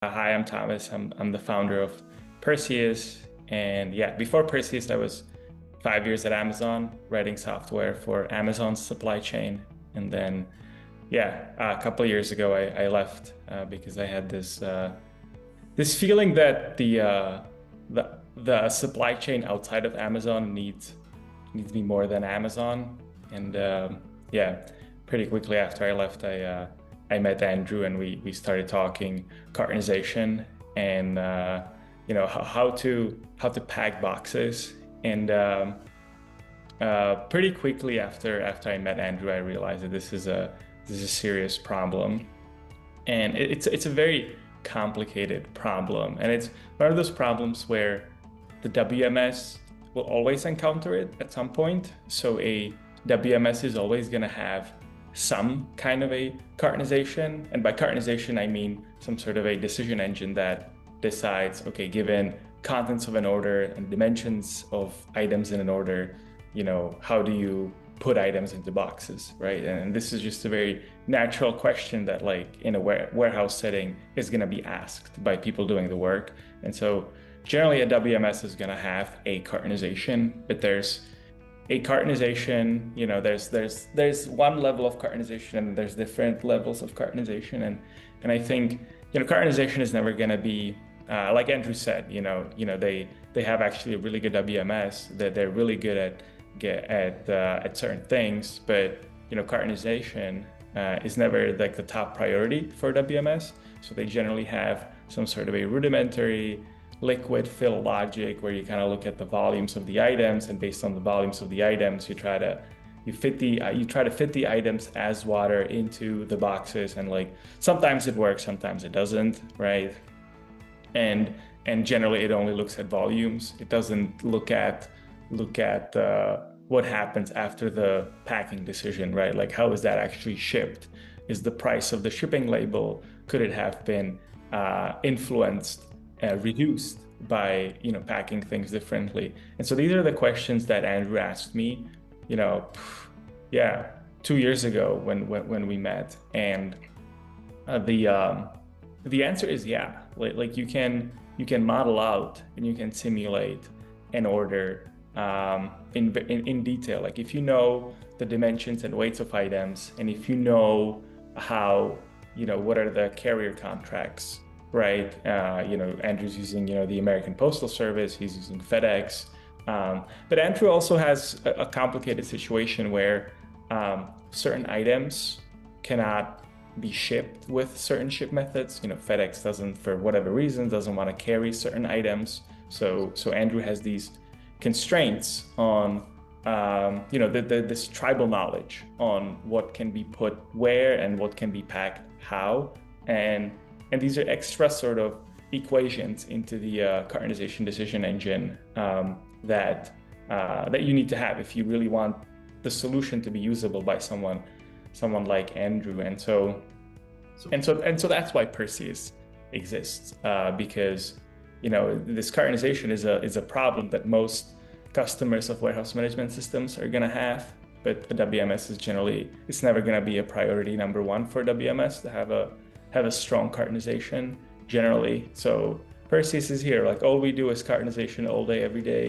Hi, I'm Thomas. I'm the founder of Perseus. And yeah, before Perseus, I was 5 years at Amazon writing software for Amazon's supply chain. And then, yeah, a couple of years ago, I left because I had this feeling that the supply chain outside of Amazon needs me more than Amazon. And yeah, pretty quickly after I left, I met Andrew and we started talking cartonization and how to pack boxes. And pretty quickly after I met Andrew, I realized that this is a serious problem, and it's a very complicated problem, and it's one of those problems where the WMS will always encounter it at some point. So a WMS is always going to have some kind of a cartonization, and by cartonization I mean some sort of a decision engine that decides, okay, given contents of an order and dimensions of items in an order, how do you put items into boxes, right? And this is just a very natural question that, like, in a warehouse setting is going to be asked by people doing the work. And so generally a WMS is going to have a cartonization, but there's a cartonization, there's one level of cartonization and there's different levels of cartonization. And I think, cartonization is never going to be, like Andrew said, they have actually a really good WMS, that they're really good at certain things, but cartonization is never like the top priority for WMS. So they generally have some sort of a rudimentary liquid fill logic where you kind of look at the volumes of the items, and based on the volumes of the items, you try to fit the items as water into the boxes, and like sometimes it works, sometimes it doesn't, right? And generally it only looks at volumes. It doesn't look at what happens after the packing decision, right? Like, how is that actually shipped? Is the price of the shipping label, could it have been influenced, reduced by packing things differently? And so these are the questions that Andrew asked me, yeah, 2 years ago when we met. And the answer is yeah. Like you can model out and you can simulate an order in detail. Like, if you know the dimensions and weights of items, and if you know how, what are the carrier contracts, right? Andrew's using, the American Postal Service, he's using FedEx. But Andrew also has a complicated situation where certain items cannot be shipped with certain ship methods. FedEx doesn't, for whatever reason, doesn't want to carry certain items. So Andrew has these constraints on, this tribal knowledge on what can be put where and what can be packed how. And these are extra sort of equations into the cartonization decision engine that you need to have if you really want the solution to be usable by someone like Andrew. And so that's why Perseus exists, because this cartonization is a problem that most customers of warehouse management systems are going to have, but the WMS it's never going to be a priority number one for WMS to have a strong cartonization generally. So Perseus is here. Like, all we do is cartonization all day, every day.